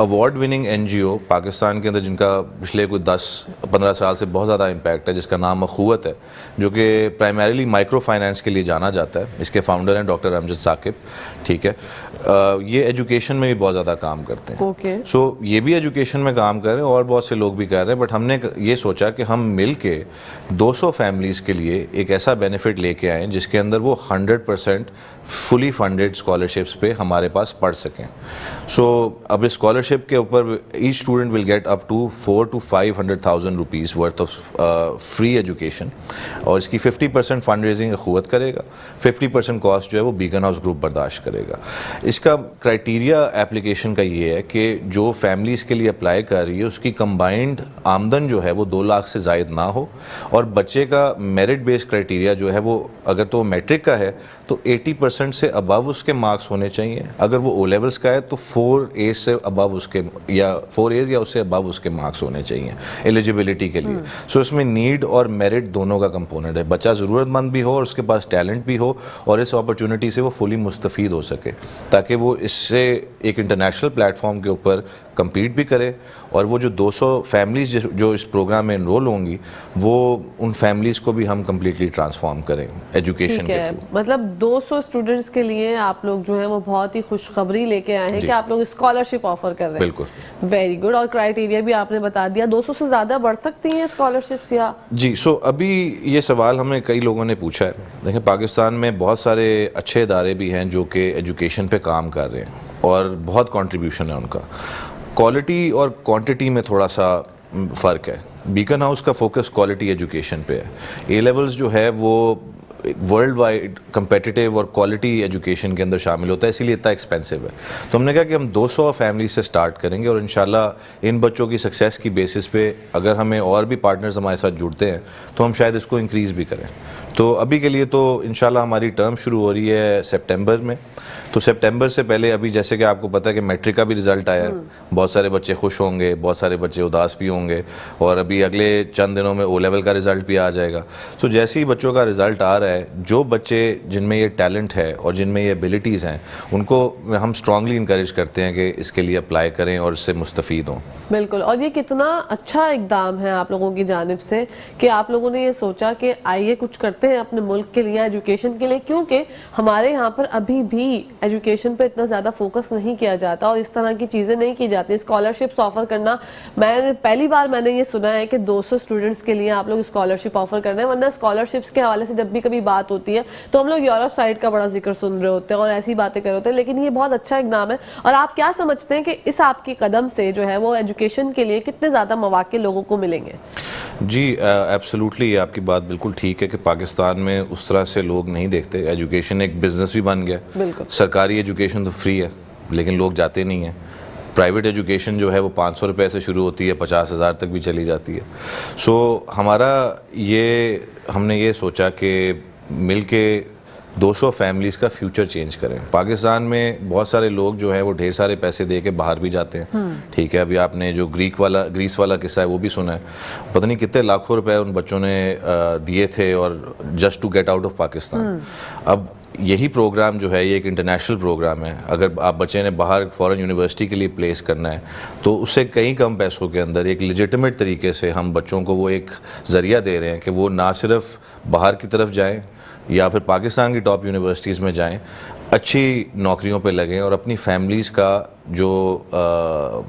award winning NGO Pakistan کے اندر جن کا پچھلے کوئی 10-15 سال سے بہت زیادہ امپیکٹ ہے، جس کا نام اخوت ہے، جو کہ پرائمریلی مائکرو فائنانس کے لیے جانا جاتا ہے. اس کے فاؤنڈر ہیں ڈاکٹر امجد ثاقب. ٹھیک ہے، یہ ایجوکیشن میں بھی بہت زیادہ کام کرتے ہیں. اوکے. سو یہ بھی ایجوکیشن میں کام کر رہے ہیں اور بہت سے لوگ بھی کر رہے ہیں، بٹ ہم نے یہ سوچا کہ ہم مل کے 200 فیملیز کے لیے ایک ایسا بینیفٹ لے کے آئیں جس کے اندر وہ 100% فلی فنڈیڈ اسکالرشپس پہ ہمارے پاس پڑھ سکیں. سو اب اسکالرشپ کے اوپر each student will get up to 4 to 500,000 rupees worth of free education, اور اس کی 50% فنڈ ریزنگ اخوت کرے گا، 50% کاسٹ جو ہے وہ بیکن ہاؤس گروپ برداشت کرے گا. اس کا کرائٹیریا اپلیکیشن کا یہ ہے کہ جو فیملیز کے لیے اپلائی کر رہی ہے اس کی کمبائنڈ آمدن جو ہے وہ 2 لاکھ سے زائد نہ ہو، اور بچے کا میرٹ بیس کرائٹیریا جو ہے وہ اگر تو میٹرک کا ہے تو 80% سے ابو اس کے مارکس ہونے چاہیے، اگر وہ او لیولس کا ہے تو 4 سے ابو اس کے، یا 4 یا اس سے ابو اس کے مارکس ہونے چاہیے ایلیجیبلٹی کے لیے. سو اس میں نیڈ اور میرٹ دونوں کا کمپوننٹ ہے. بچہ ضرورت مند بھی ہو اور اس کے پاس ٹیلنٹ بھی ہو، اور اس اپرچونٹی سے وہ فلی مستفید ہو سکے تاکہ وہ اس سے ایک انٹرنیشنل پلیٹ فارم کے اوپر کمپیٹ بھی کرے. اور وہ جو 200 فیملیز جو اس پروگرام میں انرول ہوں گی، وہ ان فیملیز کو بھی ہم کمپلیٹلی ٹرانسفارم کریں ایجوکیشن کے تھرو. مطلب 200 اسٹوڈنٹس کے لیے آپ لوگ جو ہیں وہ بہت ہی خوشخبری لے کے آئے ہیں کہ آپ لوگ اسکالرشپ آفر کر رہے ہیں. بالکل، ویری گڈ. اور کرائٹیریا بھی آپ نے بتا دیا. 200 سے زیادہ بڑھ سکتی ہیں اسکالرشپس یا؟ جی. سو ابھی یہ سوال ہمیں کئی لوگوں نے پوچھا ہے. دیکھیں، پاکستان میں بہت سارے اچھے ادارے بھی ہیں جو کہ ایجوکیشن پہ کام کر رہے ہیں اور بہت کنٹریبیوشن ہے ان کا. کوالٹی اور کوانٹٹی میں تھوڑا سا فرق ہے. بیکن ہاؤس کا فوکس کوالٹی ایجوکیشن پہ ہے. اے لیولز جو ہے وہ ورلڈ وائڈ کمپیٹیٹیو اور کوالٹی ایجوکیشن کے اندر شامل ہوتا ہے، اسی لیے اتنا ایکسپینسو ہے. تو ہم نے کہا کہ ہم 200 فیملیز سے سٹارٹ کریں گے، اور انشاءاللہ ان بچوں کی سکسیس کی بیسس پہ اگر ہمیں اور بھی پارٹنرز ہمارے ساتھ جڑتے ہیں تو ہم شاید اس کو انکریز بھی کریں. تو ابھی کے لیے تو انشاءاللہ ہماری ٹرم شروع ہو رہی ہے سپٹمبر میں. تو سپٹمبر سے پہلے ابھی جیسے کہ آپ کو پتہ ہے کہ میٹرک کا بھی رزلٹ آیا ہے، بہت سارے بچے خوش ہوں گے، بہت سارے بچے اداس بھی ہوں گے، اور ابھی اگلے چند دنوں میں او لیول کا رزلٹ بھی آ جائے گا. سو جیسے ہی بچوں کا رزلٹ آ رہا ہے، جو بچے جن میں یہ ٹیلنٹ ہے اور جن میں یہ ایبلٹیز ہیں ان کو ہم اسٹرانگلی انکریج کرتے ہیں کہ اس کے لیے اپلائی کریں اور اس سے مستفید ہوں. بالکل. اور یہ کتنا اچھا اقدام ہے آپ لوگوں کی جانب سے کہ آپ لوگوں نے یہ سوچا کہ آئیے کچھ کرتے ہیں اپنے ملک کے لیے، ایجوکیشن کے لیے، کیونکہ ہمارے یہاں پر ابھی بھی ایجوکیشن پہ اتنا زیادہ فوکس نہیں کیا جاتا اور اس طرح کی چیزیں نہیں کی جاتی. اسکالرشپس آفر کرنا، پہلی بار میں نے یہ سنا ہے کہ 200 اسٹوڈنٹس کے لیے آپ لوگ اسکالرشپ آفر کر رہے ہیں. ورنہ اسکالرشپس کے حوالے سے جب بھی کبھی بات ہوتی ہے تو ہم لوگ یورپ سائڈ کا بڑا ذکر سن رہے ہوتے ہیں اور ایسی باتیں کر رہے ہوتے ہیں، لیکن یہ بہت اچھا اقدام ہے. اور آپ کیا سمجھتے ہیں کہ اس آپ کے قدم سے جو ہے وہ ایجوکیشن کے لیے کتنے زیادہ مواقع لوگوں کو ملیں گے؟ جی ایبسولوٹلی، آپ کی بات بالکل ٹھیک ہے کہ پاکستان میں اس طرح سے لوگ نہیں دیکھتے. ایجوکیشن ایک بزنس بھی بن گیا. بالکل. سرکاری ایجوکیشن تو فری ہے لیکن لوگ جاتے نہیں ہیں. پرائیویٹ ایجوکیشن جو ہے وہ 500 روپے سے شروع ہوتی ہے، 50,000 تک بھی چلی جاتی ہے. سو ہم نے یہ سوچا کہ مل کے 200 فیملیز کا فیوچر چینج کریں. پاکستان میں بہت سارے لوگ جو ہیں وہ ڈھیر سارے پیسے دے کے باہر بھی جاتے ہیں. ٹھیک ہے، ابھی آپ نے جو گریس والا قصہ ہے وہ بھی سنا ہے. پتہ نہیں کتنے لاکھوں روپے ان بچوں نے دیے تھے اور just to get out of Pakistan. اب یہی پروگرام جو ہے یہ ایک انٹرنیشنل پروگرام ہے. اگر آپ بچے نے باہر فورن یونیورسٹی کے لیے پلیس کرنا ہے تو اس سے کئی کم پیسوں کے اندر ایک لیجٹمیٹ طریقے سے ہم بچوں کو وہ ایک ذریعہ دے رہے ہیں کہ وہ نہ صرف باہر کی طرف جائیں یا پھر پاکستان کی ٹاپ یونیورسٹیز میں جائیں، اچھی نوکریوں پہ لگیں اور اپنی فیملیز کا جو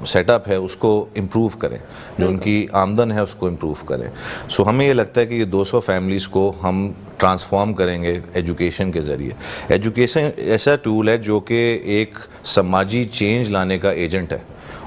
سیٹ اپ ہے اس کو امپروو کریں، جو ان کی آمدن ہے اس کو امپروو کریں. سو ہمیں یہ لگتا ہے کہ یہ 200 فیملیز کو ہم ٹرانسفارم کریں گے ایجوکیشن کے ذریعے. ایجوکیشن ایسا ٹول ہے جو کہ ایک سماجی چینج لانے کا ایجنٹ ہے،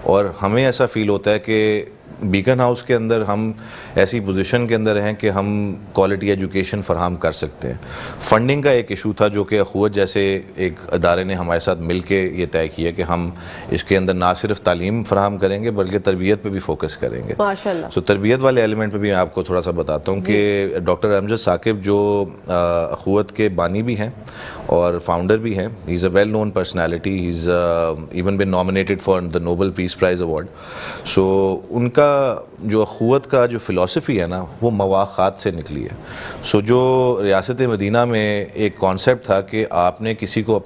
اور ہمیں ایسا فیل ہوتا ہے کہ بیکن ہاؤس کے اندر ہم ایسی پوزیشن کے اندر ہیں کہ ہم کوالٹی ایجوکیشن فراہم کر سکتے ہیں. فنڈنگ کا ایک ایشو تھا جو کہ اخوت جیسے ایک ادارے نے ہمارے ساتھ مل کے یہ طے کیا کہ ہم اس کے اندر نہ صرف تعلیم فراہم کریں گے بلکہ تربیت پہ بھی فوکس کریں گے. ماشاءاللہ. سو تربیت والے ایلیمنٹ پہ بھی میں آپ کو تھوڑا سا بتاتا ہوں کہ ڈاکٹر امجد ثاقب جو اخوت کے بانی بھی ہیں اور فاؤنڈر بھی ہیں، he is a well known personality, he is even been nominated for the Nobel peace prize award. So ان کا جو اخوت کا جو فلسفی ہے نا وہ مواخات سے نکلی ہے. سو جو ریاست مدینہ میں ایک کانسیپٹ تھا کہ آپ نے کسی کو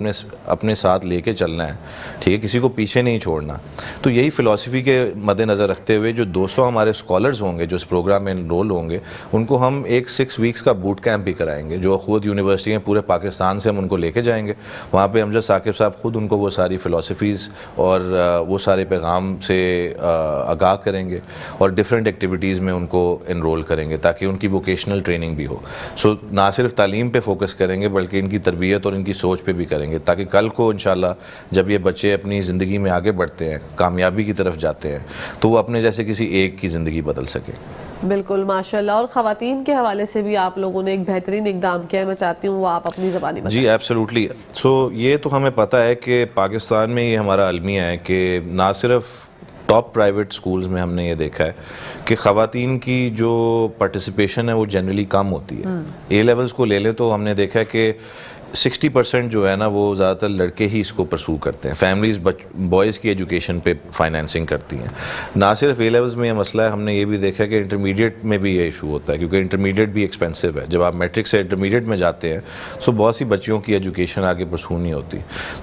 اپنے ساتھ لے کے چلنا ہے, ٹھیک ہے, کسی کو پیچھے نہیں چھوڑنا. تو یہی فلسفی کے مد نظر رکھتے ہوئے جو 200 ہمارے اسکالرز ہوں گے جو اس پروگرام میں انرول ہوں گے, ان کو ہم ایک 6 ویکس کا بوٹ کیمپ بھی کرائیں گے جو اخوت یونیورسٹی ہیں پورے پاکستان سے ہم ان کو لے کے جائیں گے. وہاں پہ امجد ثاقب صاحب خود ان کو وہ ساری فلسفیز اور وہ سارے پیغام سے آگاہ کریں گے اور ڈفرینٹ ایکٹیویٹیز میں ان کو انرول کریں گے تاکہ ان کی ووکیشنل ٹریننگ بھی ہو. سو نہ صرف تعلیم پہ فوکس کریں گے بلکہ ان کی تربیت اور ان کی سوچ پہ بھی کریں گے تاکہ کل کو انشاءاللہ جب یہ بچے اپنی زندگی میں آگے بڑھتے ہیں, کامیابی کی طرف جاتے ہیں, تو وہ اپنے جیسے کسی ایک کی زندگی بدل سکیں. بالکل ماشاءاللہ. اور خواتین کے حوالے سے بھی آپ لوگوں نے ایک بہترین اقدام کیا ہے, میں چاہتی ہوں وہ آپ اپنی زبانی بتائیں. جی ایبسلیوٹلی. سو یہ تو ہمیں پتہ ہے کہ پاکستان میں یہ ہمارا المیہ ہے کہ نہ صرف ٹاپ پرائیویٹ سکولز میں ہم نے یہ دیکھا ہے کہ خواتین کی جو پارٹیسپیشن ہے وہ جنرلی کم ہوتی ہے. اے لیولز کو لے لیں تو ہم نے دیکھا ہے کہ 60% جو ہے نا وہ زیادہ تر لڑکے ہی اس کو پرسو کرتے ہیں. فیملیز بوائز کی ایجوکیشن پہ فائنینسنگ کرتی ہیں. نہ صرف اے لیولز میں یہ مسئلہ ہے, ہم نے یہ بھی دیکھا کہ انٹرمیڈیٹ میں بھی یہ ایشو ہوتا ہے کیونکہ انٹرمیڈیٹ بھی ایکسپینسو ہے. جب آپ میٹرک سے انٹرمیڈیٹ میں جاتے ہیں سو بہت سی بچیوں کی ایجوکیشن آگے پرسو نہیں ہوتی.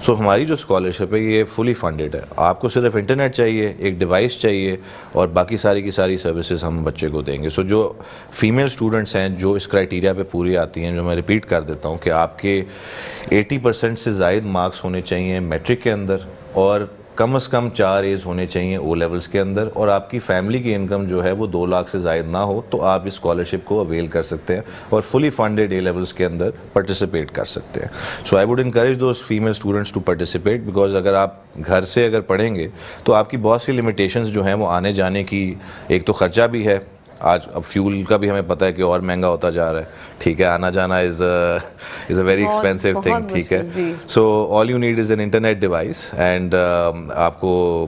سو ہماری جو اسکالرشپ ہے یہ فلی فنڈیڈ ہے. آپ کو صرف انٹرنیٹ چاہیے, ایک ڈیوائس چاہیے اور باقی ساری کی ساری سروسز ہم بچے کو دیں گے. سو جو فیمیل اسٹوڈنٹس ہیں جو اس کرائٹیریا پہ پوری آتی ہیں, جو میں ریپیٹ کر دیتا ہوں کہ آپ کے 80% سے زائد مارکس ہونے چاہیے میٹرک کے اندر اور کم از کم 4 A's ہونے چاہیے او لیولز کے اندر, اور آپ کی فیملی کی انکم جو ہے وہ 2 لاکھ سے زائد نہ ہو, تو آپ اس اسکالرشپ کو اویل کر سکتے ہیں اور فلی فنڈیڈ اے لیولز کے اندر پارٹیسپیٹ کر سکتے ہیں. So I would encourage those female students to participate because اگر آپ گھر سے اگر پڑھیں گے تو آپ کی بہت سی لمیٹیشنز جو ہیں وہ آنے جانے کی, ایک تو خرچہ بھی ہے, آج اب فیول کا بھی ہمیں پتہ ہے کہ اور مہنگا ہوتا جا رہا ہے, ٹھیک ہے, آنا جانا is a very expensive thing, ٹھیک ہے. So all you need is an internet device and آپ کو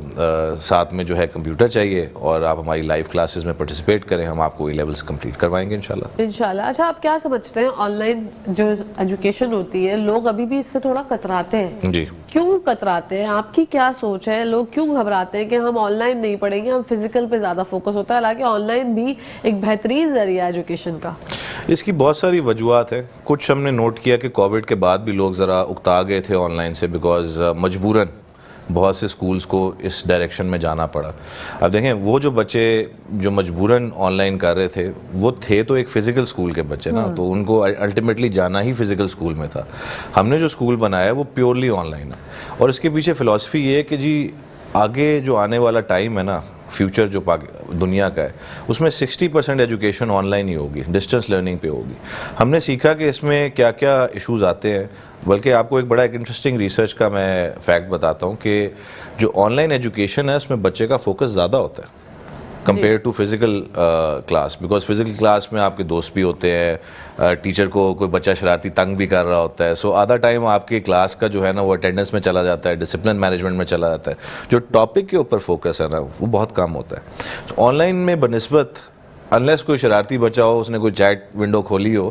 ساتھ میں جو ہے کمپیوٹر چاہیے اور آپ ہماری لائیو کلاسز میں پارٹیسپیٹ کریں, ہم آپ کو ای لیولس کمپلیٹ کروائیں گے انشاءاللہ. اچھا, آپ کیا سمجھتے ہیں آن لائن جو ایجوکیشن ہوتی ہے, لوگ ابھی بھی اس سے تھوڑا کتراتے ہیں, جی کیوں کتراتے ہیں؟ آپ کی کیا سوچ ہے؟ لوگ کیوں گھبراتے ہیں کہ ہم آن لائن نہیں پڑھیں گے, ہم فزیکل پہ زیادہ فوکس ہوتا ہے, حالانکہ آن لائن بھی ایک بہترین ذریعہ ایجوکیشن کا؟ اس کی بہت ساری وجوہات ہیں. کچھ ہم نے نوٹ کیا کہ کووڈ کے بعد بھی لوگ ذرا اکتا گئے تھے آن لائن سے بیکاز مجبوراً بہت سے سکولز کو اس ڈائریکشن میں جانا پڑا. اب دیکھیں وہ جو بچے جو مجبوراً آن لائن کر رہے تھے وہ تھے تو ایک فزیکل سکول کے بچے نا, تو ان کو الٹیمیٹلی جانا ہی فزیکل سکول میں تھا. ہم نے جو سکول بنایا ہے وہ پیورلی آن لائن ہے اور اس کے پیچھے فلسفی یہ ہے کہ جی آگے جو آنے والا ٹائم ہے نا, فیوچر جو دنیا کا ہے, اس میں 60% ایجوکیشن آن لائن ہی ہوگی, ڈسٹینس لرننگ پہ ہوگی. ہم نے سیکھا کہ اس میں کیا کیا ایشوز آتے ہیں, بلکہ آپ کو ایک بڑا ایک انٹرسٹنگ ریسرچ کا میں فیکٹ بتاتا ہوں کہ جو آن لائن ایجوکیشن ہے اس میں بچے کا فوکس زیادہ ہوتا ہے compare to physical class, because physical class میں آپ کے دوست بھی ہوتے ہیں, ٹیچر کو کوئی بچہ شرارتی تنگ بھی کر رہا ہوتا ہے, سو آدھا ٹائم آپ کے کلاس کا جو ہے نا وہ اٹینڈنس میں چلا جاتا ہے, ڈسپلن مینجمنٹ میں چلا جاتا ہے. جو ٹاپک کے اوپر فوکس ہے نا وہ بہت کم ہوتا ہے. آن لائن میں بنسبت انلیس کوئی شرارتی بچہ ہو, اس نے کوئی چیٹ ونڈو کھولی ہو,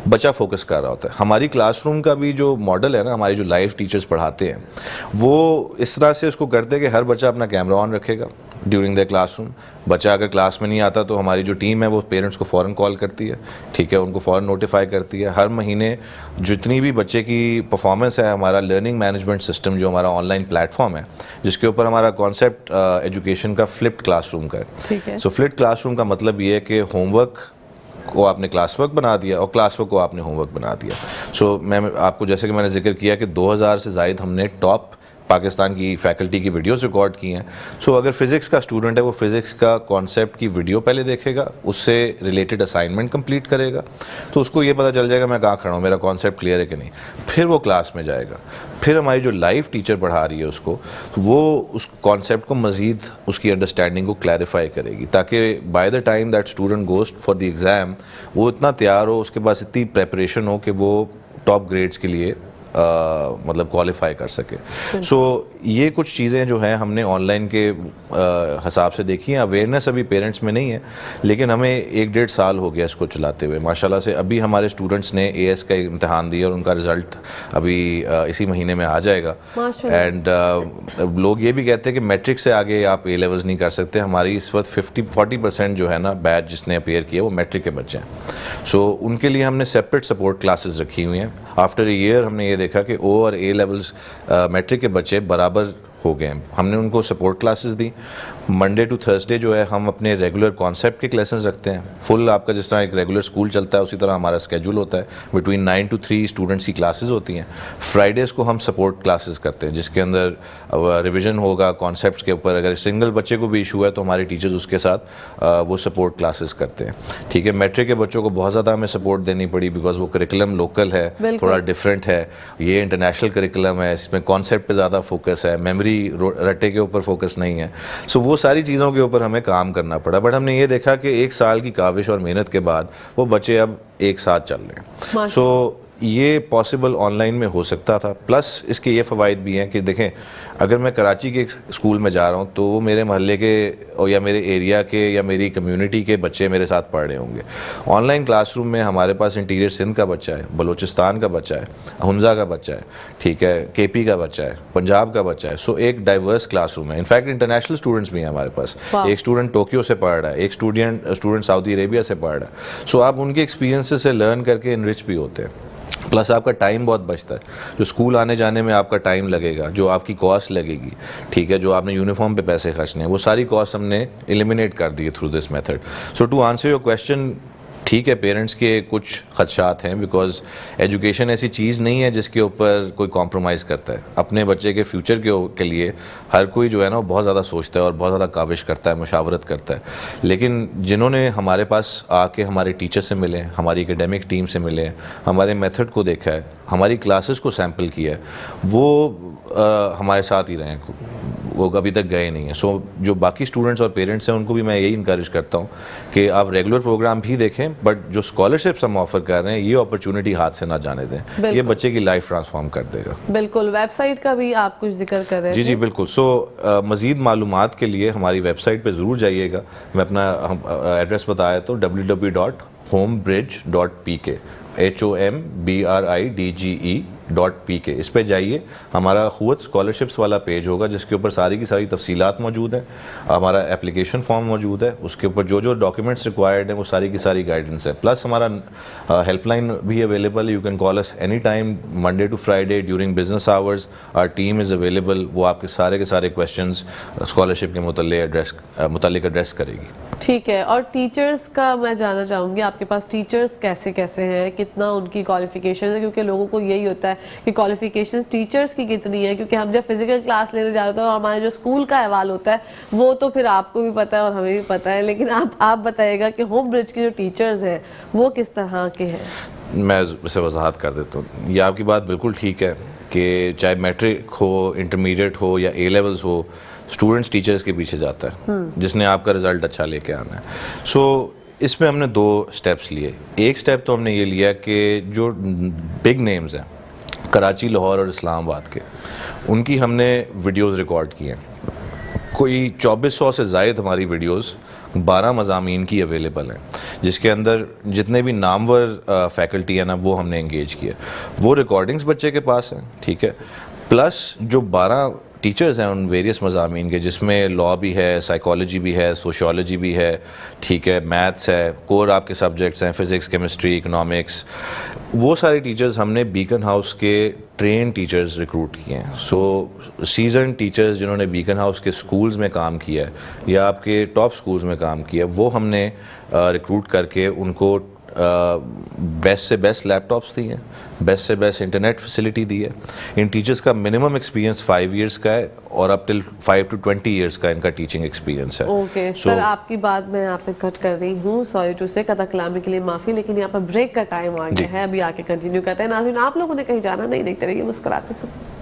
بچہ فوکس کر رہا ہوتا ہے. ہماری کلاس روم کا بھی جو ماڈل ہے نا, ہماری جو لائیو ٹیچرز پڑھاتے ہیں وہ اس طرح سے اس کو کرتے ہیں کہ ہر بچہ اپنا کیمرہ آن رکھے گا ڈیورنگ دا کلاس روم. بچہ اگر کلاس میں نہیں آتا تو ہماری جو ٹیم ہے وہ پیرنٹس کو فوراً کال کرتی ہے, ٹھیک ہے, ان کو فوراً نوٹیفائی کرتی ہے. ہر مہینے جتنی بھی بچے کی پرفارمنس ہے, ہمارا لرننگ مینجمنٹ سسٹم جو ہمارا آن لائن پلیٹ فارم ہے جس کے اوپر ہمارا کانسیپٹ ایجوکیشن کا فلپڈ کلاس روم کا ہے. سو فلپڈ کلاس روم کا مطلب یہ ہے کہ ہوم ورک کو آپ نے کلاس ورک بنا دیا اور کلاس ورک کو آپ نے ہوم ورک بنا دیا. سو میں آپ کو جیسے کہ میں نے ذکر کیا کہ 2000 سے زائد ہم نے ٹاپ پاکستان کی فیکلٹی کی ویڈیوز ریکارڈ کی ہیں. سو اگر فزکس کا اسٹوڈنٹ ہے وہ فزکس کا کانسیپٹ کی ویڈیو پہلے دیکھے گا, اس سے ریلیٹڈ اسائنمنٹ کمپلیٹ کرے گا, تو اس کو یہ پتہ چل جائے گا میں کہاں کھڑا ہوں, میرا کانسیپٹ کلیئر ہے کہ نہیں. پھر وہ کلاس میں جائے گا, پھر ہماری جو لائیو ٹیچر پڑھا رہی ہے اس کو, وہ اس کانسیپٹ کو مزید اس کی انڈرسٹینڈنگ کو کلیریفائی کرے گی تاکہ by the time that student goes for the exam وہ اتنا تیار ہو, اس کے پاس اتنی پریپریشن ہو کہ وہ ٹاپ گریڈس کے لیے مطلب کوالیفائی کر سکے. سو یہ کچھ چیزیں جو ہیں ہم نے آن لائن کے حساب سے دیکھی ہیں. اویئرنیس ابھی پیرنٹس میں نہیں ہے, لیکن ہمیں 1-1.5 سال ہو گیا اس کو چلاتے ہوئے ماشاءاللہ سے. ابھی ہمارے اسٹوڈنٹس نے AS کا امتحان دیا اور ان کا رزلٹ ابھی اسی مہینے میں آ جائے گا. اینڈ لوگ یہ بھی کہتے ہیں کہ میٹرک سے آگے آپ A لیولز نہیں کر سکتے. ہماری اس وقت 40% جو ہے نا بیچ جس نے اپیئر کیا وہ میٹرک کے بچے ہیں. سو ان کے لیے ہم نے سیپریٹ سپورٹ کلاسز رکھی ہوئی ہیں. آفٹر اے ایئر ہم نے یہ دیکھا کہ O اور A لیولز میٹرک کے بچے برابر ہو گئے ہیں. ہم نے ان کو سپورٹ کلاسز دی. منڈے ٹو تھرسڈے جو ہے ہم اپنے ریگولر کانسیپٹ کے لیسنز رکھتے ہیں. فل آپ کا جس طرح ایک ریگولر اسکول چلتا ہے اسی طرح ہمارا اسکیجول ہوتا ہے. بٹوین 9 to 3 اسٹوڈنٹس کی کلاسز ہوتی ہیں. فرائیڈیز کو ہم سپورٹ کلاسز کرتے ہیں جس کے اندر ریویژن ہوگا کانسیپٹس کے اوپر. اگر سنگل بچے کو بھی ایشو ہے تو ہمارے ٹیچرز اس کے ساتھ وہ سپورٹ کلاسز کرتے ہیں. ٹھیک ہے, میٹرک کے بچوں کو بہت زیادہ ہمیں سپورٹ دینی پڑی بیکاز وہ کریکولم لوکل ہے, تھوڑا ڈفرینٹ ہے. یہ انٹرنیشنل کریکولم ہے, اس میں کانسیپٹ پہ زیادہ فوکس ہے, میموری رٹے کے اوپر فوکس نہیں ہے. سو وہ ساری چیزوں کے اوپر ہمیں کام کرنا پڑا. بٹ ہم نے یہ دیکھا کہ 1 سال کی کاوش اور محنت کے بعد وہ بچے اب ایک ساتھ چل رہے ہیں. سو یہ پاسبل آن لائن میں ہو سکتا تھا. پلس اس کے یہ فوائد بھی ہیں کہ دیکھیں اگر میں کراچی کے اسکول میں جا رہا ہوں تو وہ میرے محلے کے یا میرے ایریا کے یا میری کمیونٹی کے بچے میرے ساتھ پڑھ رہے ہوں گے. آن لائن کلاس روم میں ہمارے پاس انٹیریئر سندھ کا بچہ ہے, بلوچستان کا بچہ ہے, ہنزا کا بچہ ہے, ٹھیک ہے, KP کا بچہ ہے, پنجاب کا بچہ ہے. سو ایک ڈائیورس کلاس روم ہے. انفیکٹ انٹرنیشنل اسٹوڈنٹس بھی ہیں ہمارے پاس. ایک اسٹوڈنٹ ٹوکیو سے پڑھ رہا ہے, ایک اسٹوڈنٹ سعودی عربیہ سے پڑھ رہا ہے. سو آپ ان کے ایکسپیرینس سے لرن کر کے انرچ بھی ہوتے ہیں. پلس آپ کا ٹائم بہت بچتا ہے. جو اسکول آنے جانے میں آپ کا ٹائم لگے گا, جو آپ کی کاسٹ لگے گی, ٹھیک ہے, جو آپ نے یونیفارم پہ پیسے خرچنے ہیں, وہ ساری کاسٹ ہم نے ایلیمینیٹ کر دی through this method. So to answer your question, ٹھیک ہے پیرنٹس کے کچھ خدشات ہیں بیکاز ایجوکیشن ایسی چیز نہیں ہے جس کے اوپر کوئی کمپرومائز کرتا ہے. اپنے بچے کے فیوچر کے لیے ہر کوئی جو ہے نا وہ بہت زیادہ سوچتا ہے اور بہت زیادہ کاوش کرتا ہے, مشاورت کرتا ہے. لیکن جنہوں نے ہمارے پاس آ کے ہمارے ٹیچر سے ملے, ہماری اکیڈیمک ٹیم سے ملے, ہمارے میتھڈ کو دیکھا ہے, ہماری کلاسز کو سیمپل کیا ہے, وہ ہمارے ساتھ ہی رہے ہیں, وہ کبھی تک گئے نہیں ہیں. سو جو باقی اسٹوڈنٹس اور پیرنٹس ہیں ان کو بھی میں یہی انکریج کرتا ہوں کہ آپ ریگولر پروگرام بھی دیکھیں, بٹ جو اسکالرشپس ہم آفر کر رہے ہیں یہ اپرچونٹی ہاتھ سے نہ جانے دیں. یہ بچے کی لائف ٹرانسفارم کر دے گا. بالکل. ویب سائٹ کا بھی آپ کچھ ذکر کر رہے ہیں. جی بالکل. سو مزید معلومات کے لیے ہماری ویب سائٹ پہ ضرور جائیے گا. میں اپنا ایڈریس بتایا تو www.homebridge.pk HOMBRIDGE.pk. اس پہ جائیے, ہمارا قوت اسکالرشپس والا پیج ہوگا جس کے اوپر ساری کی ساری تفصیلات موجود ہیں. ہمارا اپلیکیشن فارم موجود ہے, اس کے اوپر جو جو ڈاکیومنٹس ریکوائرڈ ہیں وہ ساری کی ساری گائیڈنس ہے. پلس ہمارا ہیلپ لائن بھی اویلیبل ہے. You can call us any time Monday to Friday during business hours. Our team is available. وہ آپ کے سارے کویشچنز اسکالرشپ کے متعلق ایڈریس کرے گی. ٹھیک ہے. اور ٹیچرز کا میں جاننا چاہوں گی, آپ کے پاس ٹیچرز کیسے ہیں, کتنا ان کی کوالیفیکیشن ہے, کیونکہ لوگوں کو یہی ہوتا ہے کہ کوالیفیکیشن ٹیچرز کی کتنی ہے, کیونکہ ہم جب فزیکل کلاس لینے جاتے ہیں اور ہمارے جو اسکول کا احوال ہوتا ہے وہ تو پھر آپ کو بھی پتہ ہے اور ہمیں بھی پتہ ہے, لیکن آپ بتائیے گا کہ ہوم برج کے جو ٹیچرز ہیں وہ کس طرح کے ہیں. میں اسے وضاحت کر دیتا ہوں. یہ آپ کی بات بالکل ٹھیک ہے کہ چاہے میٹرک ہو, انٹرمیڈیٹ ہو یا A levels who, students teachers کے پیچھے جاتا ہے جس نے آپ کا رزلٹ اچھا لے کے آنا ہے. سو اس میں ہم نے 2 اسٹیپس لیے. ایک اسٹیپ تو ہم نے یہ لیا کہ جو بگ نیمز ہیں کراچی, لاہور اور اسلام آباد کے, ان کی ہم نے ویڈیوز ریکارڈ کی ہیں. کوئی 2400 سے زائد ہماری ویڈیوز 12 مضامین کی اویلیبل ہیں, جس کے اندر جتنے بھی نامور فیکلٹی ہیں نا وہ ہم نے انگیج کیا. وہ ریکارڈنگز بچے کے پاس ہیں, ٹھیک ہے. پلس جو 12 ٹیچرز ہیں ان ویریس مضامین کے, جس میں لاء بھی ہے, سائیکالوجی بھی ہے, سوشیالوجی بھی ہے, ٹھیک ہے, میتھس ہے, کور آپ کے سبجیکٹس ہیں فزکس, کیمسٹری, اکنامکس, وہ سارے ٹیچرز ہم نے بیکن ہاؤس کے ٹرین ٹیچرز ریکروٹ کیے ہیں. سو سیزن ٹیچرز جنہوں نے بیکن ہاؤس کے سکولز میں کام کیا ہے یا آپ کے ٹاپ سکولز میں کام کیا ہے, وہ ہم نے ریکروٹ کر کے ان کو بیسٹ سے بیسٹ لیپ ٹاپس دی ہیں, بیسٹ سے بیسٹ انٹرنیٹ فیسلٹی دی ہے. ان ٹیچرز کا منیمم ایکسپیرینس 5 ایئرس کا ہے اور اپ ٹل 5 to 20 ایئرس کا ان کا ٹیچنگ ایکسپیرینس ہے. اوکے سر, آپ کی بات میں یہاں پہ کٹ کر رہی ہوں, سوری ٹو سے, قطع کلامی کے لیے معافی, لیکن یہاں پر بریک کا ٹائم آ گیا ہے, ابھی آ کے کنٹینیو کرتے ہیں. ناظرین آپ لوگوں نے کہیں جانا نہیں, دیکھتے رہیے مسکراتے سے.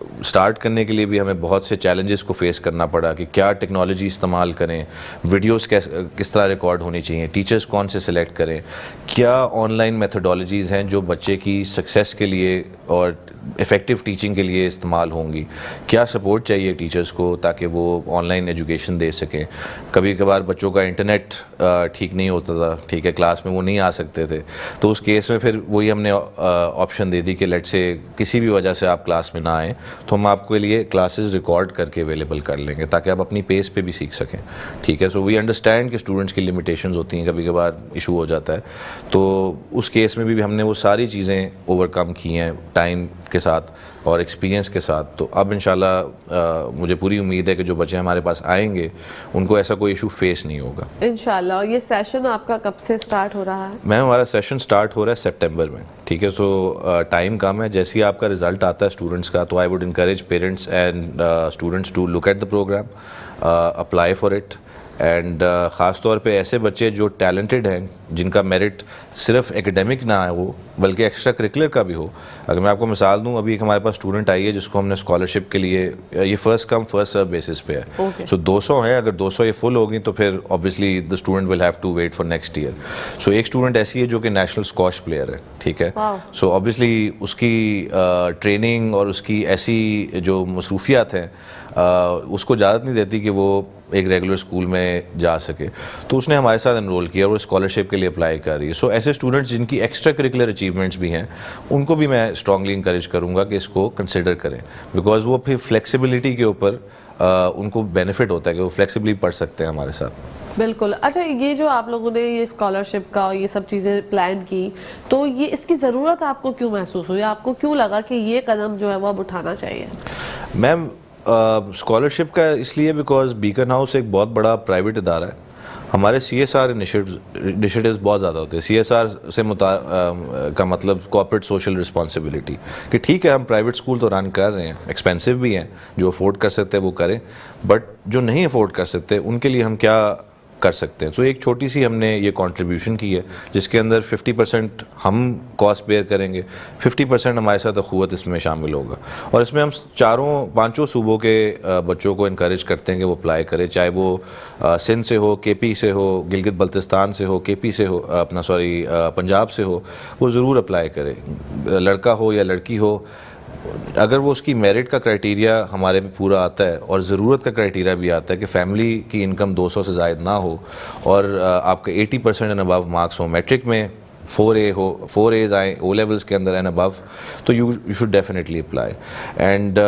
اسٹارٹ کرنے کے لیے بھی ہمیں بہت سے چیلنجز کو فیس کرنا پڑا کہ کیا ٹیکنالوجی استعمال کریں, ویڈیوز کس طرح ریکارڈ ہونی چاہیے, ٹیچرز کون سے سلیکٹ کریں, کیا آن لائن میتھڈالوجیز ہیں جو بچے کی سکسیس کے لیے اور افیکٹو ٹیچنگ کے لیے استعمال ہوں گی, کیا سپورٹ چاہیے ٹیچرز کو تاکہ وہ آن لائن ایجوکیشن دے سکیں. کبھی کبھار بچوں کا انٹرنیٹ ٹھیک نہیں ہوتا تھا, ٹھیک ہے, کلاس میں وہ نہیں آ سکتے تھے, تو اس کیس میں پھر وہی ہم نے آپشن دے دی کہ لیٹ سے کسی بھی وجہ سے آپ کلاس میں نہ آئیں تو ہم آپ کے لیے کلاسز ریکارڈ کر کے اویلیبل کر لیں گے تاکہ آپ اپنی پیس پہ بھی سیکھ سکیں. ٹھیک ہے, سو وی انڈرسٹینڈ کہ اسٹوڈنٹس کی لمیٹیشنز ہوتی ہیں, کبھی کبھار ایشو ہو جاتا ہے, تو اس کیس میں بھی ہم نے وہ ساری چیزیں اوور کم کی ہیں ٹائم کے ساتھ اور ایکسپیرینس کے ساتھ. تو اب انشاءاللہ مجھے پوری امید ہے کہ جو بچے ہمارے پاس آئیں گے ان کو ایسا کوئی ایشو فیس نہیں ہوگا انشاءاللہ. اور یہ سیشن آپ کا کب سے سٹارٹ ہو رہا ہے؟ میم ہمارا سیشن سٹارٹ ہو رہا ہے سپٹمبر میں. ٹھیک ہے, سو ٹائم کم ہے, جیسے ہی آپ کا رزلٹ آتا ہے اسٹوڈنٹس کا تو I would encourage parents and students to look at the program, apply for it. And خاص طور پہ ایسے بچے جو ٹیلنٹڈ ہیں, جن کا میرٹ صرف ایکیڈیمک نہ ہو بلکہ ایکسٹرا کریکولر کا بھی ہو. اگر میں آپ کو مثال دوں, ابھی ایک ہمارے پاس اسٹوڈنٹ آئی ہے جس کو ہم نے اسکالرشپ کے لیے, یہ first come first serve basis پہ ہے, سو 200 ہے, اگر 200 یہ فل ہوگی تو پھر obviously the student will have to wait for next year. So ایک اسٹوڈنٹ ایسی ہے جو کہ نیشنل اسکواش پلیئر ہے. ٹھیک ہے, سو اوبیسلی اس کی ٹریننگ اور اس کی ایسی جو مصروفیات ہیں اس کو اجازت نہیں دیتی کہ وہ ایک ریگولر اسکول میں جا سکے, تو اس نے ہمارے ساتھ انرول کیا اور وہ اسکالرشپ کے لیے اپلائی کر رہی ہے. سو ایسے اسٹوڈنٹس جن کی ایکسٹرا کریکولر اچیومنٹس بھی ہیں ان کو بھی میں اسٹرانگلی انکریج کروں گا کہ اس کو کنسیڈر کریں, بیکاز وہ پھر فلیکسیبلٹی کے اوپر ان کو بینیفٹ ہوتا ہے کہ وہ فلیکسیبلی پڑھ سکتے ہیں ہمارے ساتھ. بالکل. اچھا, یہ جو آپ لوگوں نے یہ اسکالرشپ کا یہ سب چیزیں پلان کی, تو یہ اس کی ضرورت آپ کو کیوں محسوس ہوئی, آپ کو کیوں لگا کہ یہ قدم جو ہے وہ اب اٹھانا چاہیے؟ میم اسکالرشپ کا اس لیے بیکاز بیکن ہاؤس ایک بہت بڑا پرائیویٹ ادارہ ہے. ہمارے CSR انیشیٹیوز بہت زیادہ ہوتے ہیں. CSR سے کا مطلب کارپوریٹ سوشل رسپانسبلٹی, کہ ٹھیک ہے ہم پرائیویٹ اسکول تو رن کر رہے ہیں, ایکسپینسو بھی ہیں, جو افورڈ کر سکتے ہیں وہ کریں, بٹ جو نہیں افورڈ کر سکتے ان کے لیے ہم کیا کر سکتے ہیں. تو ایک چھوٹی سی ہم نے یہ کنٹریبیوشن کی ہے جس کے اندر 50% ہم کاسٹ بیئر کریں گے, 50% ہمارے ساتھ اخوت اس میں شامل ہوگا, اور اس میں ہم 4-5 صوبوں کے بچوں کو انکریج کرتے ہیں کہ وہ اپلائی کریں, چاہے وہ سندھ سے ہو, KP سے ہو, گلگت بلتستان سے ہو, KP سے ہو, پنجاب سے ہو, وہ ضرور اپلائی کرے, لڑکا ہو یا لڑکی ہو. اگر وہ اس کی میرٹ کا کرائٹیریا ہمارے میں پورا آتا ہے اور ضرورت کا کرائٹیریا بھی آتا ہے کہ فیملی کی انکم 200 سے زائد نہ ہو اور آپ کے 80% اینڈ ابو مارکس ہوں, میٹرک میں 4A ہو, 4A's آئیں او لیولس کے اندر اینڈ ابو, تو you should definitely apply. And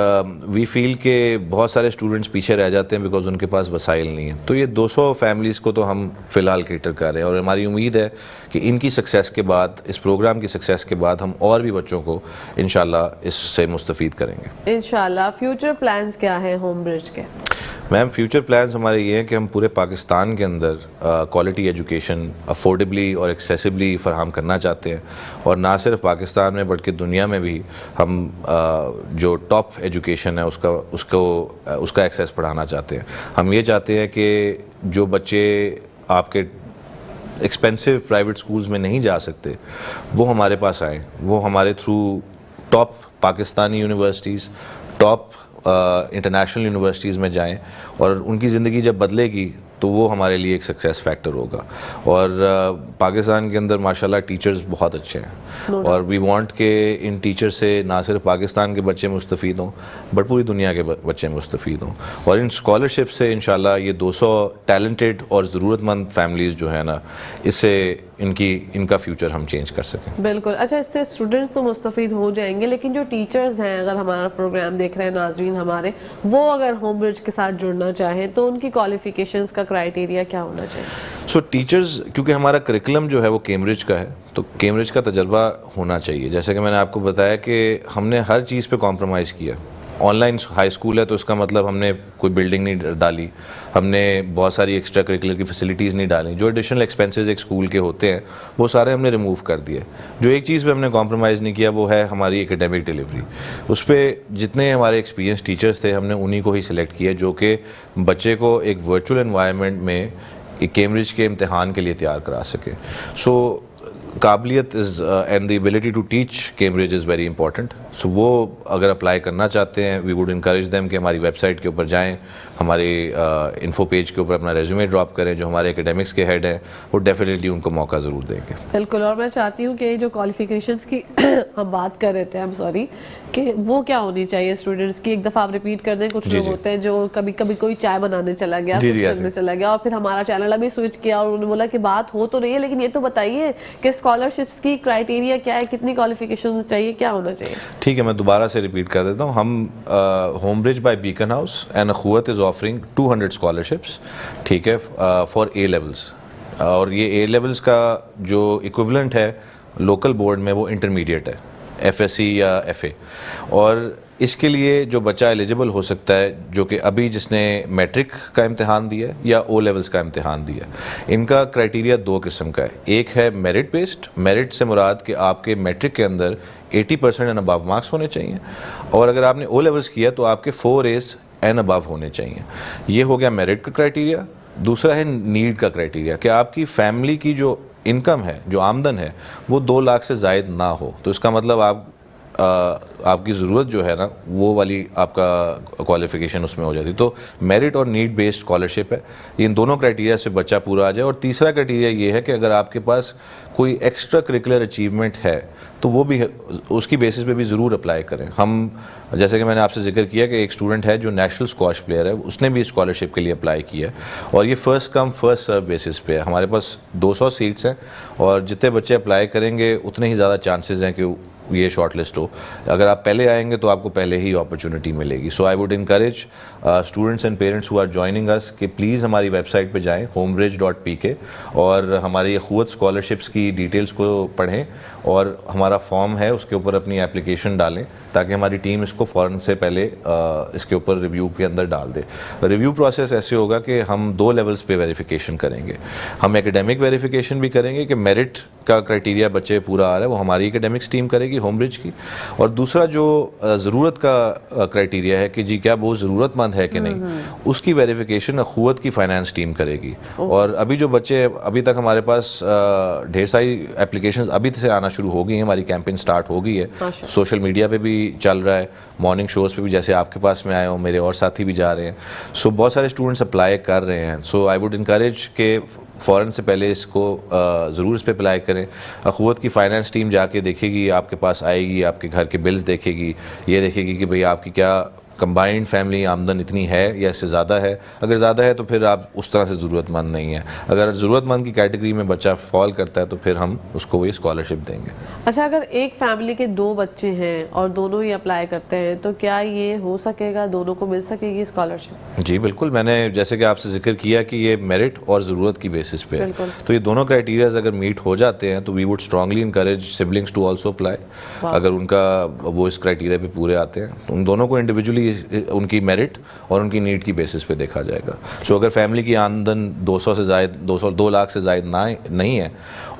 we feel کہ بہت سارے اسٹوڈنٹس پیچھے رہ جاتے ہیں بیکاز ان کے پاس وسائل نہیں ہیں. تو یہ 200 فیملیز کو تو ہم فی الحال کیٹر کر رہے ہیں, اور ہماری امید ہے کہ ان کی سکسیس کے بعد, اس پروگرام کی سکسیس کے بعد, ہم اور بھی بچوں کو انشاءاللہ اس سے مستفید کریں گے انشاءاللہ. فیوچر پلانز کیا ہیں ہوم برج کے؟ میم فیوچر پلانز ہمارے یہ ہیں کہ ہم پورے پاکستان کے اندر کوالٹی ایجوکیشن افورڈیبلی اور ایکسیسبلی فراہم کرنا چاہتے ہیں, اور نہ صرف پاکستان میں بلکہ دنیا میں بھی ہم جو ٹاپ ایجوکیشن ہے اس کا ایکسیس بڑھانا چاہتے ہیں. ہم یہ چاہتے ہیں کہ جو بچے آپ کے ایکسپینسو پرائیویٹ اسکولز میں نہیں جا سکتے وہ ہمارے پاس آئیں, وہ ہمارے through top Pakistani universities, top international universities میں جائیں, اور ان کی زندگی جب بدلے گی تو وہ ہمارے لیے ایک سکسیس فیکٹر ہوگا. اور پاکستان کے اندر ماشاءاللہ ٹیچرز بہت اچھے ہیں, اور وی وانٹ کہ ان ٹیچر سے نہ صرف پاکستان کے بچے مستفید ہوں بٹ پوری دنیا کے بچے مستفید ہوں, اور ان اسکالرشپ سے انشاءاللہ یہ 200 ٹیلنٹڈ اور ضرورت مند فیملیز جو ہے نا, اس سے ان کا فیوچر ہم چینج کر سکیں. بالکل. اچھا, اس سے اسٹوڈنٹس تو مستفید ہو جائیں گے, لیکن جو ٹیچرز ہیں, اگر ہمارا پروگرام دیکھ رہے ہیں ناظرین ہمارے, وہ اگر ہوم برج کے ساتھ جڑنا چاہیں تو ان کی کوالیفیکیشنز کا کرائیٹیریا کیا ہونا چاہیے؟ سو ٹیچرز, کیونکہ ہمارا کریکولم جو ہے وہ کیمبرج کا ہے, تو کیمبرج کا تجربہ ہونا چاہیے. جیسے کہ میں نے آپ کو بتایا کہ ہم نے ہر چیز پہ کمپرومائز کیا. آن لائن ہائی اسکول ہے تو اس کا مطلب ہم نے کوئی بلڈنگ نہیں ڈالی, ہم نے بہت ساری ایکسٹرا کریکولر کی فیسلٹیز نہیں ڈالیں, جو ایڈیشنل ایکسپینسز ایک اسکول کے ہوتے ہیں وہ سارے ہم نے ریموو کر دیے. جو ایک چیز پہ ہم نے کمپرومائز نہیں کیا وہ ہے ہماری ایکیڈیمک ڈیلیوری. اس پہ جتنے ہمارے ایکسپیرینس ٹیچرز تھے ہم نے انہی کو ہی سلیکٹ کیا جو کہ بچے کو ایک ورچوئل انوائرمنٹ میں کیمبرج کے امتحان کے لیے تیار کرا سکے. سو قابلیت and the ability to teach Cambridge is very important. So وہ اگر اپلائی کرنا چاہتے ہیں وی ووڈ انکریج دیم کہ ہماری ویب سائٹ کے اوپر جائیں, ہمارے انفو پیج کے اوپر اپنا ریزیومے ڈراپ کریں. جو ہمارے اکیڈمکس کے ہیڈ ہیں وہ ڈیفینیٹلی ان کو موقع ضرور دیں گے. بالکل. اور میں چاہتی ہوں کہ جو کوالیفیکیشنس کی ہم بات کر رہے تھے, I'm sorry, کہ وہ کیا ہونی چاہیے اسٹوڈنٹس کی, ایک دفعہ آپ ریپیٹ کر دیں. کچھ لوگ ہوتے ہیں جو کبھی کبھی کوئی چائے بنانے چلا گیا, کچھ کرنے چلا گیا, اور پھر ہمارا چینل ابھی سوئچ کیا اور انہوں نے بولا کہ بات ہو تو رہی ہے لیکن یہ تو بتائیے کہ اسکالرشپس کی کرائٹیریا کیا ہے, کتنی کوالیفیکیشن چاہیے, کیا ہونا چاہیے. ٹھیک ہے, میں دوبارہ سے ریپیٹ کر دیتا ہوں. ہم Home Bridge by Beaconhouse and Akhuwat is offering 200 scholarships, ٹھیک ہے, فار اے لیولس. اور یہ اے لیولس کا جو ایکویولنٹ ہے لوکل بورڈ میں وہ انٹرمیڈیٹ ہے, ایف ایس سی یا ایف اے. اور اس کے لیے جو بچہ ایلیجیبل ہو سکتا ہے جو کہ ابھی جس نے میٹرک کا امتحان دیا ہے یا او لیولس کا امتحان دیا ہے, ان کا کرائٹیریا دو قسم کا ہے. ایک ہے میرٹ بیسڈ. میرٹ سے مراد کہ آپ کے میٹرک کے اندر 80% اینڈ ابو مارکس ہونے چاہیے, اور اگر آپ نے او لیولس کیا تو آپ کے 4 A's اینڈ ابو ہونے چاہیے. یہ ہو گیا میرٹ کا کرائٹیریا. دوسرا ہے نیڈ کا کرائٹیریا, کہ آپ کی فیملی کی جو انکم ہے, جو آمدن ہے, وہ 2 لاکھ سے زائد نہ ہو. تو اس کا مطلب آپ کی ضرورت جو ہے نا وہ والی آپ کا کوالیفیکیشن اس میں ہو جاتی. تو میرٹ اور نیڈ بیسڈ اسکالرشپ ہے. ان دونوں کرائٹیریا سے بچہ پورا آ جائے. اور تیسرا کرائٹیریا یہ ہے کہ اگر آپ کے پاس کوئی ایکسٹرا کریکولر اچیومنٹ ہے تو وہ بھی اس کی بیسس پہ بھی ضرور اپلائی کریں. ہم جیسے کہ میں نے آپ سے ذکر کیا کہ ایک اسٹوڈنٹ ہے جو نیشنل اسکواش پلیئر ہے, اس نے بھی اسکالرشپ کے لیے اپلائی کیا ہے, اور یہ first come first serve basis پہ ہے. ہمارے پاس 200 سیٹس ہیں, اور جتنے بچے اپلائی کریں گے اتنے ہی زیادہ چانسز ہیں کہ یہ شارٹ لسٹ ہو. اگر آپ پہلے آئیں گے تو آپ کو پہلے ہی اپرچونٹی ملے گی. So I would encourage students and parents who are joining اس کہ پلیز ہماری ویب سائٹ پہ جائیں homebridge.pk, اور ہماری اخوت اسکالرشپس کی ڈیٹیلس کو پڑھیں, اور ہمارا فارم ہے اس کے اوپر اپنی اپلیکیشن ڈالیں تاکہ ہماری ٹیم اس کو فوراً سے پہلے اس کے اوپر ریویو کے اندر ڈال دے. ریویو پروسیس ایسے ہوگا کہ ہم 2 لیولس پہ ویریفیکیشن کریں گے. ہم ایکیڈیمک ویریفیکیشن بھی کریں گے کہ میرٹ کا کرائٹیریا بچے پورا آ رہا ہے, وہ ہماری ایکیڈیمکس ٹیم کرے گی ہوم برج کی. اور دوسرا جو ضرورت کا کرائٹیریا ہے کہ جی کیا وہ ضرورت مند ہے کہ نہیں, اس کی ویریفیکیشن اخوت کی فائنانس ٹیم کرے گی. اور ابھی جو بچے ابھی تک ہمارے پاس ڈھیر ساری اپلیکیشنز ابھی سے آنا شروع ہو گئی ہیں, ہماری کیمپین سٹارٹ ہو گئی ہے, سوشل میڈیا پہ بھی چل رہا ہے, مارننگ شوز پہ بھی, جیسے آپ کے پاس میں آئے ہوں, میرے اور ساتھی بھی جا رہے ہیں. سو بہت سارے اسٹوڈنٹس اپلائی کر رہے ہیں. سو آئی ووڈ انکریج کہ فوراً سے پہلے اس کو ضرور اس پہ اپلائی کریں. اخوت کی فائنانس ٹیم جا کے دیکھے گی, آپ کے پاس آئے گی, آپ کے گھر کے بلز دیکھے گی, یہ دیکھے گی کہ بھئی آپ کی کیا کمبائنڈ فیملی آمدن اتنی ہے یا اس سے زیادہ ہے. اگر زیادہ ہے تو پھر آپ اس طرح سے ضرورت مند نہیں ہیں. اگر ضرورت مند کی کیٹیگری میں بچہ فال کرتا ہے تو پھر ہم اس کو وہی اسکالرشپ دیں گے. اچھا, اگر ایک فیملی کے 2 بچے ہیں اور دونوں ہی اپلائی کرتے ہیں تو کیا یہ ہو سکے گا, دونوں کو مل سکے گی اسکالرشپ؟ جی بالکل, میں نے جیسے کہ آپ سے ذکر کیا کہ یہ میرٹ اور ضرورت کی بیسس پہ ہے, تو یہ دونوں کرائٹیریاز اگر میٹ ہو جاتے ہیں تو we would strongly encourage siblings to also apply. اگر ان کا وہ اس کرائٹیریا پہ پورے آتے ہیں تو ان دونوں کو انڈیویجولی ان کی میرٹ اور ان کی نیڈ کی بیسس پہ دیکھا جائے گا. سو اگر فیملی کی آمدن 200 سے زائد 2 لاکھ سے زائد نہیں ہے,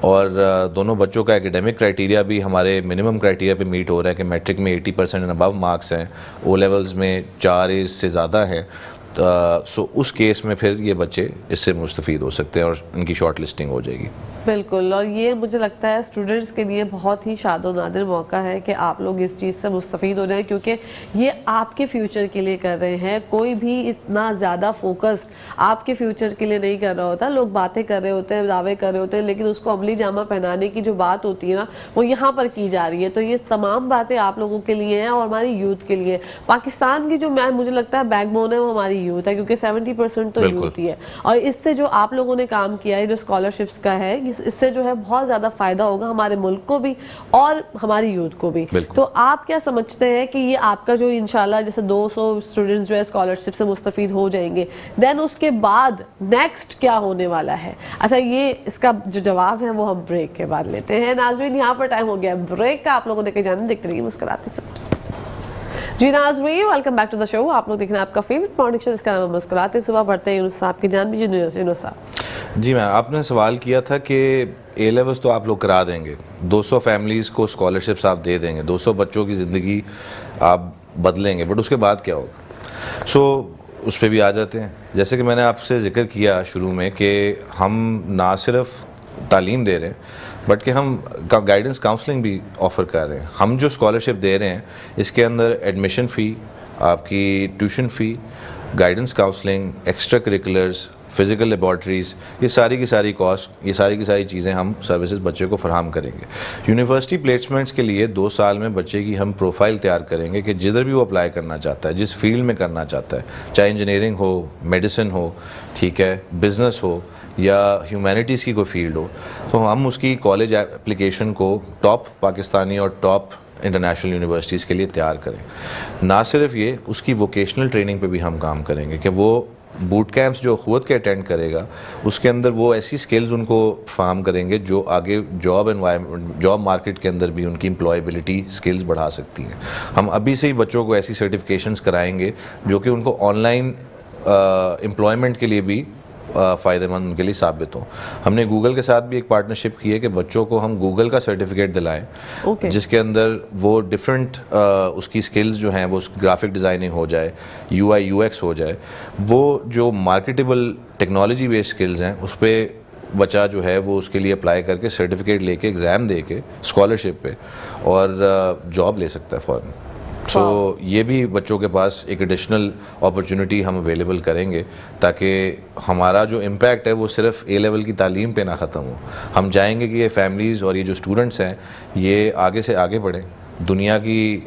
اور دونوں بچوں کا ایکیڈیمک کرائٹیریا بھی ہمارے منیمم کرائٹیریا پہ میٹ ہو رہا ہے کہ میٹرک میں 80% اینڈ ابو مارکس ہیں, او لیولز میں 4 A's سے زیادہ ہیں, سو اس کیس میں پھر یہ بچے اس سے مستفید ہو سکتے ہیں اور ان کی شارٹ لسٹنگ ہو جائے گی. بالکل. اور یہ مجھے لگتا ہے اسٹوڈنٹس کے لیے بہت ہی شاد و نادر موقع ہے کہ آپ لوگ اس چیز سے مستفید ہو جائیں, کیونکہ یہ آپ کے فیوچر کے لیے کر رہے ہیں. کوئی بھی اتنا زیادہ فوکس آپ کے فیوچر کے لیے نہیں کر رہا ہوتا. لوگ باتیں کر رہے ہوتے ہیں, دعوے کر رہے ہوتے ہیں, لیکن اس کو عملی جامہ پہنانے کی جو بات ہوتی ہے نا وہ یہاں پر کی جا رہی ہے. تو یہ تمام باتیں آپ لوگوں کے لیے ہیں اور ہماری یوتھ کے لیے. پاکستان کی جو مجھے لگتا ہے بیک بون ہے وہ ہماری یوتھ ہے, کیونکہ 70% تو یوتھ ہی ہے. اور اس سے جو آپ لوگوں نے کام کیا ہے جو اسکالرشپس کا ہے, اس سے جو ہے بہت زیادہ فائدہ ہوگا ہمارے ملک کو بھی اور ہماری یوتھ کو بھی. تو آپ کیا سمجھتے ہیں کہ یہ آپ کا جو انشاءاللہ جیسے 200 اسٹوڈنٹس جو ہے اسکالرشپ سے مستفید ہو جائیں گے, دین اس کے بعد نیکسٹ کیا ہونے والا ہے؟ اچھا, یہ اس کا جو جواب ہے وہ ہم بریک کے بعد لیتے ہیں. ناظرین, یہاں پر ٹائم ہو گیا بریک کا. آپ لوگوں نے کہ جانے دیکھتے رہیے مسکراتے سے. جی ناظرین, ویلکم بیک ٹو دا شو. آپ لوگ دیکھ رہے ہیں آپ کا فیوریٹ مارننگ شو, اس کا نام ہے مسکراتے صبح. بڑھتے ہیں یونس صاحب کی جانب. یونس صاحب جی, میں آپ نے سوال کیا تھا کہ اے لیولس تو آپ لوگ کرا دیں گے, 200 فیملیز کو اسکالرشپس آپ دے دیں گے, 200 بچوں کی زندگی آپ بدلیں گے, بٹ اس کے بعد کیا ہوگا؟ سو اس پہ بھی آ جاتے ہیں. جیسے کہ میں نے آپ سے ذکر کیا شروع میں کہ ہم نہ صرف تعلیم دے رہے ہیں بٹ کہ ہم گائیڈنس کاؤنسلنگ بھی آفر کر رہے ہیں. ہم جو اسکالرشپ دے رہے ہیں اس کے اندر ایڈمیشن فی, آپ کی tuition fee, guidance counselling, extra curriculars, physical laboratories, یہ ساری کی ساری کاسٹ, یہ ساری کی ساری چیزیں ہم سروسز بچے کو فراہم کریں گے. یونیورسٹی پلیسمنٹس کے لیے 2 سال میں بچے کی ہم پروفائل تیار کریں گے کہ جدھر بھی وہ اپلائی کرنا چاہتا ہے, جس فیلڈ میں کرنا چاہتا ہے, چاہے انجینئرنگ ہو, میڈیسن ہو, ٹھیک ہے, بزنس ہو یا ہیومینٹیز کی کوئی فیلڈ ہو, تو ہم اس کی کالج اپلیکیشن کو ٹاپ پاکستانی اور ٹاپ انٹرنیشنل یونیورسٹیز کے لیے تیار کریں. نہ صرف یہ, اس کی ووکیشنل ٹریننگ پہ بھی ہم کام کریں گے کہ وہ بوٹ کیمپس جو خود کے اٹینڈ کرے گا اس کے اندر وہ ایسی سکلز ان کو فراہم کریں گے جو آگے جاب مارکیٹ کے اندر بھی ان کی امپلائیبلٹی سکلز بڑھا سکتی ہیں. ہم ابھی سے ہی بچوں کو ایسی سرٹیفکیشنز کرائیں گے جو کہ ان کو آن لائن امپلائمنٹ کے لیے بھی فائدہ مند ان کے لیے ثابت ہوں. ہم نے گوگل کے ساتھ بھی ایک پارٹنرشپ کی ہے کہ بچوں کو ہم گوگل کا سرٹیفکیٹ دلائیں, جس کے اندر وہ ڈفرینٹ اس کی سکلز جو ہیں, وہ گرافک ڈیزائننگ ہو جائے, یو آئی یو ایکس ہو جائے, وہ جو مارکیٹیبل ٹیکنالوجی بیسڈ سکلز ہیں اس پہ بچہ جو ہے وہ اس کے لیے اپلائی کر کے سرٹیفکیٹ لے کے ایگزام دے کے اسکالرشپ پہ اور جاب لے سکتا ہے فوراً. سو یہ بھی بچوں کے پاس ایک ایڈیشنل اپرچونٹی ہم اویلیبل کریں گے تاکہ ہمارا جو امپیکٹ ہے وہ صرف اے لیول کی تعلیم پہ نہ ختم ہو. ہم چاہیں گے کہ یہ فیملیز اور یہ جو اسٹوڈنٹس ہیں یہ آگے سے آگے بڑھیں, دنیا کی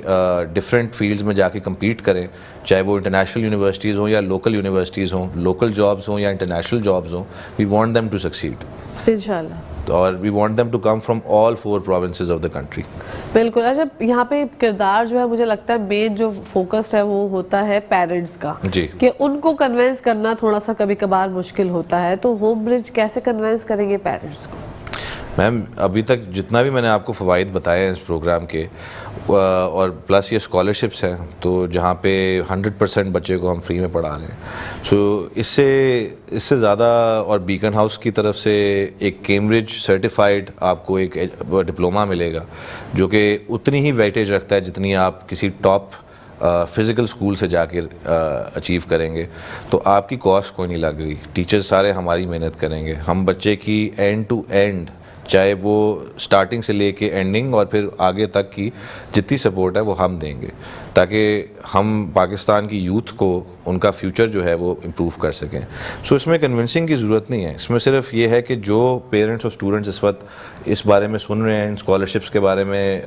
ڈفرینٹ فیلڈز میں جا کے کمپیٹ کریں, چاہے وہ انٹرنیشنل یونیورسٹیز ہوں یا لوکل یونیورسٹیز ہوں, لوکل جابز ہوں یا انٹرنیشنل جابز ہوں. We want them to succeed انشاءاللہ, اور we want them to come from all 4 provinces of the country. بالکل. اچھا, یہاں پہ کردار جو ہے مجھے لگتا ہے مین جو فوکس ہے وہ ہوتا ہے پیرنٹس کا, جی, کہ ان کو کنوینس کرنا تھوڑا سا کبھی کبھار مشکل ہوتا ہے, تو ہوم برج کیسے کنوینس کریں گے پیرنٹس کو؟ میم ابھی تک جتنا بھی میں نے آپ کو فوائد بتائے ہیں اس پروگرام کے, اور پلس یہ اسکالرشپس ہیں, تو جہاں پہ 100% بچے کو ہم فری میں پڑھا رہے ہیں. سو اس سے زیادہ, اور بیکن ہاؤس کی طرف سے ایک کیمبرج سرٹیفائڈ آپ کو ایک ڈپلومہ ملے گا جو کہ اتنی ہی ویٹیج رکھتا ہے جتنی آپ کسی ٹاپ فزیکل اسکول سے جا کے اچیو کریں گے. تو آپ کی کاسٹ کوئی نہیں لگ رہی, ٹیچرز سارے ہماری محنت کریں گے. ہم بچے کی اینڈ ٹو اینڈ, چاہے وہ سٹارٹنگ سے لے کے اینڈنگ اور پھر آگے تک کی جتنی سپورٹ ہے وہ ہم دیں گے تاکہ ہم پاکستان کی یوتھ کو ان کا فیوچر جو ہے وہ امپروو کر سکیں. سو اس میں کنونسنگ کی ضرورت نہیں ہے, اس میں صرف یہ ہے کہ جو پیرنٹس اور اسٹوڈنٹس اس وقت اس بارے میں سن رہے ہیں, اسکالرشپس کے بارے میں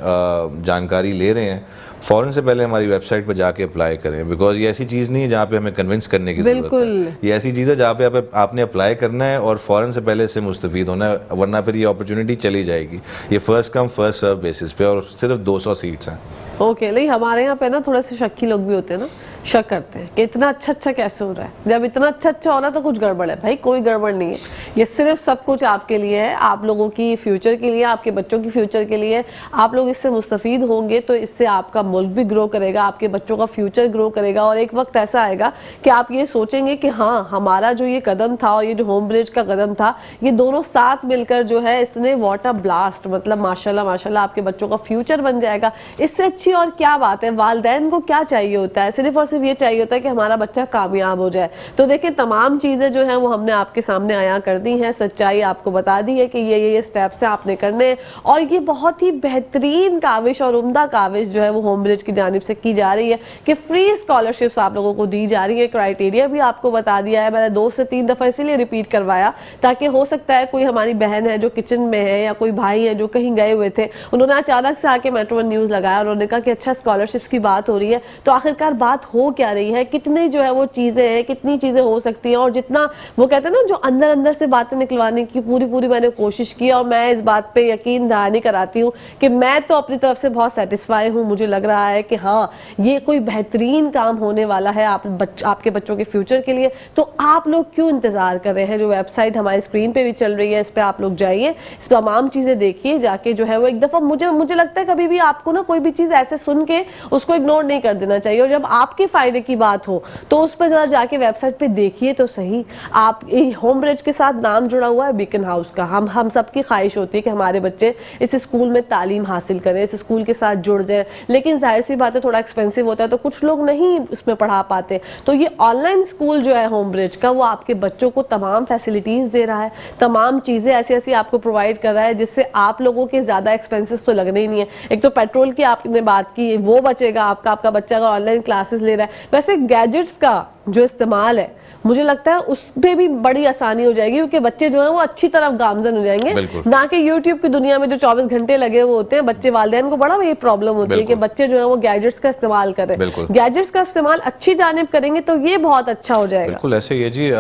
جانکاری لے رہے ہیں, فوراً سے پہلے ہماری ویب سائٹ پہ جا کے اپلائی کریں, بیکاز یہ ایسی چیز نہیں ہے جہاں پہ ہمیں کنونس کرنے کی ضرورت ہے. یہ ایسی چیز ہے جہاں پہ آپ نے اپلائی کرنا ہے اور فوراً سے پہلے سے مستفید ہونا ہے, ورنہ پھر یہ اپرچونٹی چلی جائے گی. یہ first come first serve basis پہ, اور صرف 200 سیٹس ہیں. اوکے, نہیں ہمارے یہاں پہ نا تھوڑے سے شکی لوگ بھی ہوتے ہیں نا, شک کرتے ہیں کہ اتنا اچھا کیسے ہو رہا ہے. جب اتنا اچھا ہونا تو کچھ گڑبڑ ہے. بھائی کوئی گڑبڑ نہیں ہے, یہ صرف سب کچھ آپ کے لیے ہے, آپ لوگوں کی فیوچر کے لیے, آپ کے بچوں کی فیوچر کے لیے. آپ لوگ اس سے مستفید ہوں گے تو اس سے آپ کا ملک بھی گرو کرے گا, آپ کے بچوں کا فیوچر گرو کرے گا, اور ایک وقت ایسا آئے گا کہ آپ یہ سوچیں گے کہ ہاں ہمارا جو یہ قدم تھا اور یہ جو ہوم برج کا قدم تھا, یہ دونوں ساتھ مل کر جو ہے اس نے واٹ اے بلاسٹ, مطلب ماشاءاللہ آپ کے بچوں کا فیوچر بن جائے گا. اس سے اچھی اور کیا بات ہے. والدین کو کیا چاہیے ہوتا ہے؟ صرف اور صرف یہ چاہیے ہوتا ہے کہ ہمارا بچہ کامیاب ہو جائے. تو دیکھیں تمام چیزیں جو ہیں وہ ہم نے آپ کے سامنے آیا کر دی ہیں, سچائی آپ کو بتا دی ہے کہ یہ سٹیپس ہیں آپ نے کرنے ہیں, اور یہ بہت ہی بہترین کاوش اور عمدہ کاوش جو ہے وہ ہوم برج کی جانب سے کی جا رہی ہے کہ فری اسکالرشپس آپ لوگوں کو دی جا رہی ہے. کرائیٹیریا بھی آپ کو بتا دیا ہے, میں نے 2 سے 3 دفعہ اسی لیے ریپیٹ کروایا تاکہ ہو سکتا ہے کوئی ہماری بہن ہے جو کچن میں ہے یا کوئی بھائی ہے جو کہیں گئے ہوئے تھے, انہوں نے اچانک سے آ کے میٹرو نیوز لگایا اور انہوں نے کہا کہ اچھا اسکالرشپ کی بات ہو رہی ہے, تو آخرکار بات ہو کیا رہی ہے, کتنی جو ہے وہ چیزیں ہیں, کتنی چیزیں ہو سکتی ہیں, اور جتنا وہ کہتے ہیں نا جو اندر سے باتیں نکلوانے کی پوری میں نے کوشش کی, اور میں اس بات پہ یقین دہانی کراتی ہوں کہ میں تو اپنی طرف سے بہت سیٹسفائی ہوں. مجھے لگ رہا ہے کہ ہاں یہ کوئی بہترین کام ہونے والا ہے آپ کے بچوں کے فیوچر کے لیے. تو آپ لوگ کیوں انتظار کر رہے ہیں؟ جو ویب سائٹ ہماری اسکرین پہ بھی چل رہی ہے, اس پہ آپ لوگ جائیے, اس تمام چیزیں دیکھیے جا کے, جو ہے وہ ایک دفعہ مجھے لگتا ہے کبھی بھی آپ کو نا کوئی بھی چیز ایسے سن کے اس کو اگنور نہیں کر دینا چاہیے, اور جب آپ کے فائدے کی بات ہو تو اس پہ ذرا جا کے ویب سائٹ پہ دیکھیے تو صحیح. آپ ہوم برج کے ساتھ نام جڑا ہوا ہے بیکن ہاؤس کا. ہم سب کی خواہش ہوتی ہے کہ ہمارے بچے اس اسکول میں تعلیم حاصل کریں, اس اسکول کے ساتھ جڑ جائیں, لیکن ظاہر سی بات ہے تھوڑا ایکسپینسو ہوتا ہے تو کچھ لوگ نہیں اس میں پڑھا پاتے. تو یہ آن لائن اسکول جو ہے ہوم برج کا, وہ آپ کے بچوں کو تمام فیسلٹیز دے رہا ہے, تمام چیزیں ایسی آپ کو پرووائڈ کر رہا ہے, جس سے آپ لوگوں کے زیادہ ایکسپینسز تو لگنے ہی نہیں ہے. ایک تو پیٹرول کی آپ نے بات کی, وہ بچے گا آپ کا بچہ اگر آن لائن کلاسز لے رہا ہے. ویسے گیجٹس کا جو استعمال ہے مجھے لگتا ہے اس پہ بھی بڑی آسانی ہو جائے گی, کیونکہ بچے جو ہیں وہ اچھی طرف گامزن ہو جائیں گے, نہ کہ یوٹیوب کی دنیا میں جو 24 گھنٹے لگے ہوئے ہوتے ہیں. بچے والدین کو بڑا یہ پرابلم ہوتی ہے کہ بچے جو ہیں وہ گیجٹس کا استعمال کریں. گیجٹس کا استعمال اچھی جانب کریں گے تو یہ بہت اچھا ہو جائے گا. بالکل ایسے یہ جی,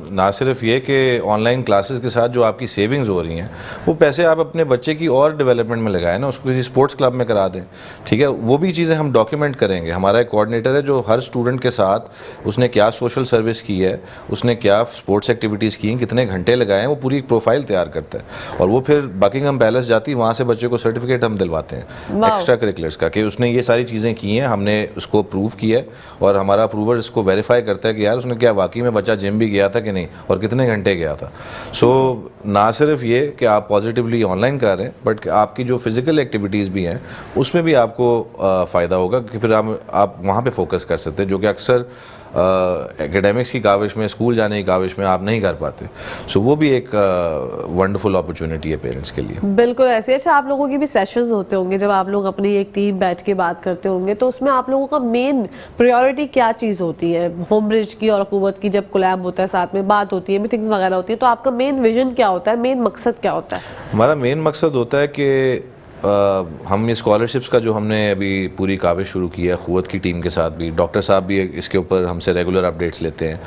نہ صرف یہ کہ آن لائن کلاسز کے ساتھ جو آپ کی سیونگز ہو رہی ہیں وہ پیسے آپ اپنے بچے کی اور ڈیولپمنٹ میں لگائیں نا, اس کو کسی اسپورٹس کلب میں کرا دیں, ٹھیک ہے. وہ بھی چیزیں ہم ڈاکیومنٹ کریں گے. ہمارا ایک کوآرڈینیٹر ہے جو ہر اسٹوڈنٹ کے ساتھ اس نے کیا سوشل سروس کی ہے, اس نے کیا اسپورٹس ایکٹیویٹیز کی ہیں, کتنے گھنٹے لگائے ہیں, وہ پوری ایک پروفائل تیار کرتا ہے. اور وہ پھر بکنگھم پیلس جاتی, وہاں سے بچے کو سرٹیفکیٹ ہم دلواتے ہیں ایکسٹرا کریکولرس کا, کہ اس نے یہ ساری چیزیں کی ہیں, ہم نے اس کو اپروو کیا ہے, اور ہمارا اپروور اس کو ویریفائی کرتا ہے کہ یار اس نے کیا واقعی میں بچہ جم بھی گیا تھا کہ نہیں, اور کتنے گھنٹے گیا تھا. سو نہ صرف یہ کہ آپ پازیٹیولی آن لائن کر رہے ہیں, بٹ آپ کی جو فزیکل ایکٹیویٹیز بھی ہیں اس میں بھی آپ کو فائدہ ہوگا, کہ پھر آپ وہاں پہ فوکس کر سکتے ہیں, جو کہ اکثر ایکیڈیمکس کی کاوش میں, اسکول جانے کی کاوش میں آپ نہیں کر پاتے. سو وہ بھی ایک ونڈرفل اپرچونٹی ہے پیرنٹس کے لیے. بالکل ایسے. اچھا, آپ لوگوں کی بھی سیشنز ہوتے ہوں گے جب آپ لوگ اپنی ایک ٹیم بیٹھ کے بات کرتے ہوں گے, تو اس میں آپ لوگوں کا مین پریورٹی کیا چیز ہوتی ہے؟ ہوم برج کی اور حکومت کی جب کولیب ہوتا ہے, ساتھ میں بات ہوتی ہے, میٹنگز وغیرہ ہوتی ہے, تو آپ کا مین ویژن کیا ہوتا ہے, مین مقصد کیا ہوتا ہے؟ ہمارا مین مقصد ہوتا ہے کہ ہم یہ اسکالرشپس کا جو ہم نے ابھی پوری کاوش شروع کی ہے قوت کی ٹیم کے ساتھ بھی, ڈاکٹر صاحب بھی اس کے اوپر ہم سے ریگولر اپڈیٹس لیتے ہیں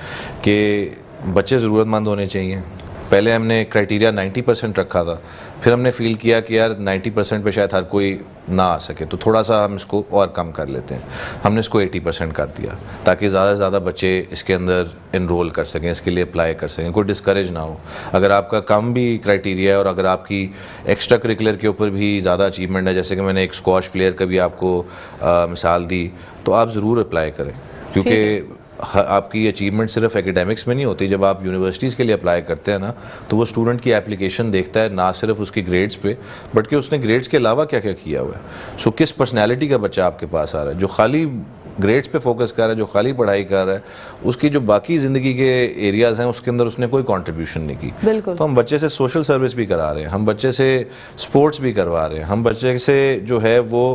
کہ بچے ضرورت مند ہونے چاہیے. پہلے ہم نے کرائٹیریا 90% رکھا تھا, پھر ہم نے فیل کیا کہ یار 90% پہ شاید ہر کوئی نہ آ سکے, تو تھوڑا سا ہم اس کو اور کم کر لیتے ہیں. ہم نے اس کو 80% کر دیا تاکہ زیادہ سے زیادہ بچے اس کے اندر انرول کر سکیں, اس کے لیے اپلائی کر سکیں, کوئی ڈسکریج نہ ہو. اگر آپ کا کم بھی کرائٹیریا ہے اور اگر آپ کی ایکسٹرا کریکولر کے اوپر بھی زیادہ اچیومنٹ ہے, جیسے کہ میں نے ایک اسکواش پلیئر کا بھی آپ کو مثال دی, تو آپ ضرور اپلائی کریں, کیونکہ آپ کی اچیومنٹ صرف ایکیڈیمکس میں نہیں ہوتی. جب آپ یونیورسٹیز کے لیے اپلائی کرتے ہیں نا, تو وہ اسٹوڈنٹ کی اپلیکیشن دیکھتا ہے نہ صرف اس کی گریڈز پہ, بٹ کہ اس نے گریڈز کے علاوہ کیا کیا کیا ہوا ہے. سو کس پرسنالٹی کا بچہ آپ کے پاس آ رہا ہے, جو خالی گریڈز پہ فوکس کر رہا ہے, جو خالی پڑھائی کر رہا ہے, اس کی جو باقی زندگی کے ایریاز ہیں اس کے اندر اس نے کوئی کنٹریبیوشن نہیں کی. تو ہم بچے سے سوشل سروس بھی کرا رہے ہیں, ہم بچے سے اسپورٹس بھی کروا رہے ہیں, ہم بچے سے جو ہے وہ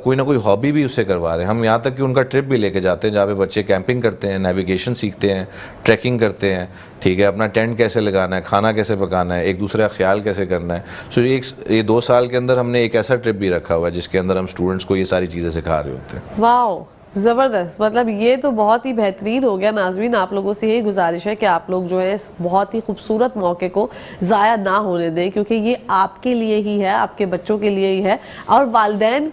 کوئی نہ کوئی ہابی بھی اس سے کروا رہے ہیں. ہم یہاں تک کہ ان کا ٹرپ بھی لے کے جاتے ہیں جہاں پہ بچے کیمپنگ کرتے ہیں, نیویگیشن سیکھتے ہیں, ٹریکنگ کرتے ہیں, ٹھیک ہے, اپنا ٹینٹ کیسے لگانا ہے, کھانا کیسے پکانا ہے, ایک دوسرے کا خیال کیسے کرنا ہے. سو یہ 2 سال کے اندر ہم نے ایک ایسا ٹرپ بھی رکھا ہوا ہے جس کے اندر ہم اسٹوڈنٹس کو یہ ساری چیزیں سکھا رہے ہوتے ہیں. واو, زبردست. مطلب یہ تو بہت ہی بہترین ہو گیا. ناظرین, آپ لوگوں سے یہی گزارش ہے کہ آپ لوگ جو ہے اس بہت ہی خوبصورت موقع کو ضائع نہ ہونے دیں, کیونکہ یہ آپ کے لیے ہی ہے, آپ کے بچوں کے لیے ہی ہے. اور والدین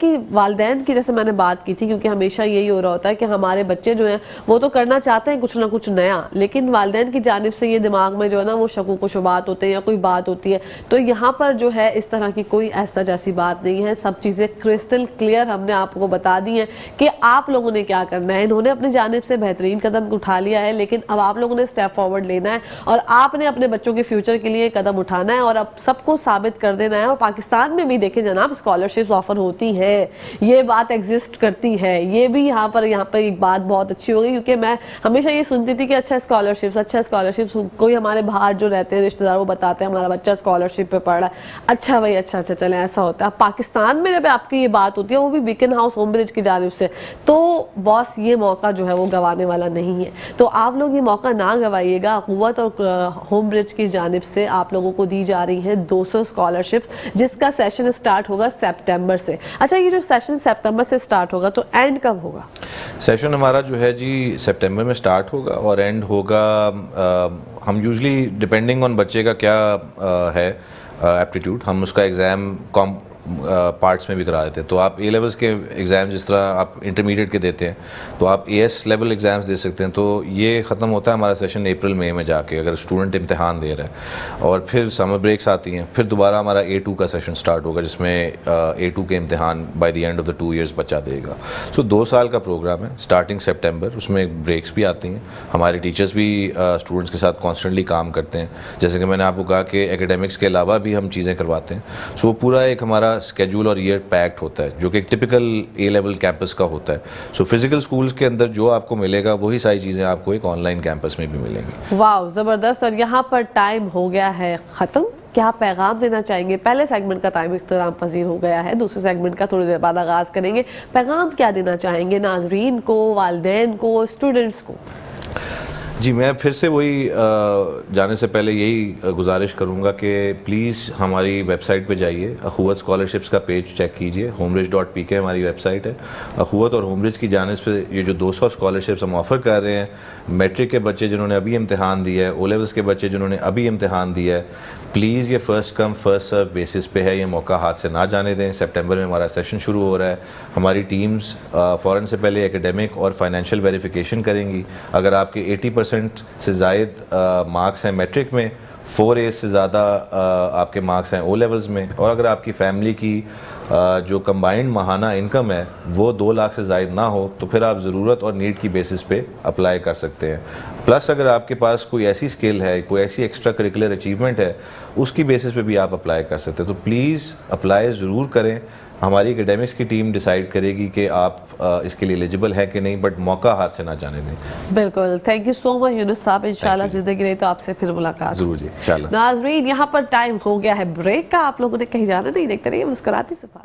کی جیسے میں نے بات کی تھی, کیونکہ ہمیشہ یہی ہو رہا ہوتا ہے کہ ہمارے بچے جو ہیں وہ تو کرنا چاہتے ہیں کچھ نہ کچھ نیا, لیکن والدین کی جانب سے یہ دماغ میں جو ہے نا وہ شکوک و شبہات ہوتے ہیں یا کوئی بات ہوتی ہے. تو یہاں پر جو ہے اس طرح کی کوئی ایسا جیسی بات نہیں ہے, سب چیزیں کرسٹل کلیئر ہم نے آپ کو بتا دی ہیں کہ آپ لوگوں نے کیا کرنا ہے. انہوں نے اپنی جانب سے بہترین قدم اٹھا لیا ہے, لیکن اب آپ لوگوں نے سٹیپ فارورڈ لینا ہے اور آپ نے اپنے بچوں کے فیوچر کے لیے قدم اٹھانا ہے اور اب سب کو ثابت کر دینا ہے. اور پاکستان میں بھی دیکھیں جناب, اسکالرشپس آفر ہوتی ہے, یہ بات ایگزسٹ کرتی ہے. یہ بھی یہاں پر ایک بات بہت اچھی ہو گئی, کیونکہ میں ہمیشہ یہ سنتی تھی کہ اچھا اسکالرشپس کوئی ہمارے باہر جو رہتے ہیں رشتہ دار وہ بتاتے ہیں ہمارا بچہ اسکالرشپ پہ پڑھ رہا ہے. اچھا بھائی, اچھا چلیں ایسا ہوتا ہے. پاکستان میں جب آپ کی یہ بات ہوتی ہے, وہ بھی بیکن ہاؤس ہوم برج کی جانب سے, تو باس یہ موقع جو ہے وہ گوانے والا نہیں ہے. تو آپ لوگ یہ موقع نہ گوائیے گا. قوت اور ہوم برج کی جانب سے آپ لوگوں کو دی جا رہی ہیں 200 اسکالرشپ, جس کا سیشن سٹارٹ ہوگا سپٹمبر سے. اچھا, یہ جو سیشن سپٹمبر سے سٹارٹ ہوگا تو اینڈ کب ہوگا؟ سیشن ہمارا جو ہے جی سپٹمبر میں سٹارٹ ہوگا اور اینڈ ہوگا, ہم یوزلی ڈپینڈنگ آن بچے کا کیا ہے ایپٹیٹیوڈ, ہم اس کا ایگزام پارٹس میں بھی کرا دیتے ہیں. تو آپ اے لیولس کے ایگزام جس طرح آپ انٹرمیڈیٹ کے دیتے ہیں تو آپ اے ایس لیول ایگزامس دے سکتے ہیں. تو یہ ختم ہوتا ہے ہمارا سیشن اپریل مئی میں جا کے, اگر اسٹوڈنٹ امتحان دے رہا ہے, اور پھر سمر بریکس آتی ہیں, پھر دوبارہ ہمارا A2 کا سیشن سٹارٹ ہوگا جس میں A2 کے امتحان by the end of the 2 years بچہ دے گا. سو 2 سال کا پروگرام ہے اسٹارٹنگ سپٹمبر. اس میں بریکس بھی آتی ہیں, ہمارے ٹیچرس بھی اسٹوڈنٹس کے ساتھ کانسٹنٹلی کام کرتے ہیں, جیسے کہ میں نے آپ کو کہا کہ ایکیڈیمکس کے علاوہ بھی ہم چیزیں کرواتے ہیں. سو وہ پورا ایک ہمارا اسکیجول اور ایئر پیکڈ ہوتا ہے جو کہ ایک ٹپکل اے لیول کیمپس کا ہوتا ہے. سو فزیکل اسکولس کے اندر جو آپ کو ملے گا وہی ساری چیزیں آپ کو ایک آن لائن کیمپس میں بھی ملیں گی. واو زبردست. اور یہاں پر ٹائم ہو گیا ہے ختم. کیا پیغام دینا چاہیں گے؟ پہلے سیگمنٹ کا ٹائم اختتام پذیر ہو گیا ہے, دوسرے سیگمنٹ کا تھوڑی دیر بعد آغاز کریں گے. پیغام کیا دینا چاہیں گے ناظرین کو, والدین کو, اسٹوڈنٹس کو؟ جی میں پھر سے وہی جانے سے پہلے یہی گزارش کروں گا کہ پلیز ہماری ویب سائٹ پہ جائیے, اخوت اسکالرشپس کا پیج چیک کیجیے. homerich.pk ہماری ویب سائٹ ہے. اخوت اور ہومرچ کی جانب سے یہ جو 200 اسکالرشپس ہم آفر کر رہے ہیں, میٹرک کے بچے جنہوں نے ابھی امتحان دیا ہے, او لیولس کے بچے جنہوں نے ابھی امتحان دیا ہے, پلیز یہ first come first serve basis پہ ہے, یہ موقع ہاتھ سے نہ جانے دیں. سپٹمبر میں ہمارا سیشن شروع ہو رہا ہے. ہماری ٹیمز فوراً سے پہلے ایکیڈیمک اور فائنینشیل ویریفیکیشن کریں گی. اگر آپ کے 80% سے زائد مارکس ہیں میٹرک میں, 4A سے زیادہ آپ کے مارکس ہیں او لیولز میں, اور اگر آپ کی فیملی کی جو کمبائنڈ ماہانہ انکم ہے وہ 2 لاکھ سے زائد نہ ہو, تو پھر آپ ضرورت اور نیڈ کی بیسس پہ اپلائی کر سکتے ہیں. پلس اگر آپ کے پاس کوئی ایسی اسکل ہے, کوئی ایسی ایکسٹرا کریکولر اچیومنٹ ہے, اس کی بیسس پہ بھی آپ اپلائی کر سکتے ہیں. تو پلیز اپلائی ضرور کریں. ہماری اکیڈیمکس کی ٹیم ڈیسائیڈ کرے گی کہ آپ اس کے لیے ایلیجیبل ہے کہ نہیں, بٹ موقع ہاتھ سے نہ جانے دیں. بالکل. تھینک یو سو مچ یونس صاحب. انشاءاللہ زندگی رہی تو آپ سے پھر ملاقات ضرور جی انشاءاللہ. ناظرین یہاں پر ٹائم ہو گیا ہے بریک کا. آپ لوگوں نے کہیں جانا نہیں, دیکھتے رہیے مسکراتی صفحات.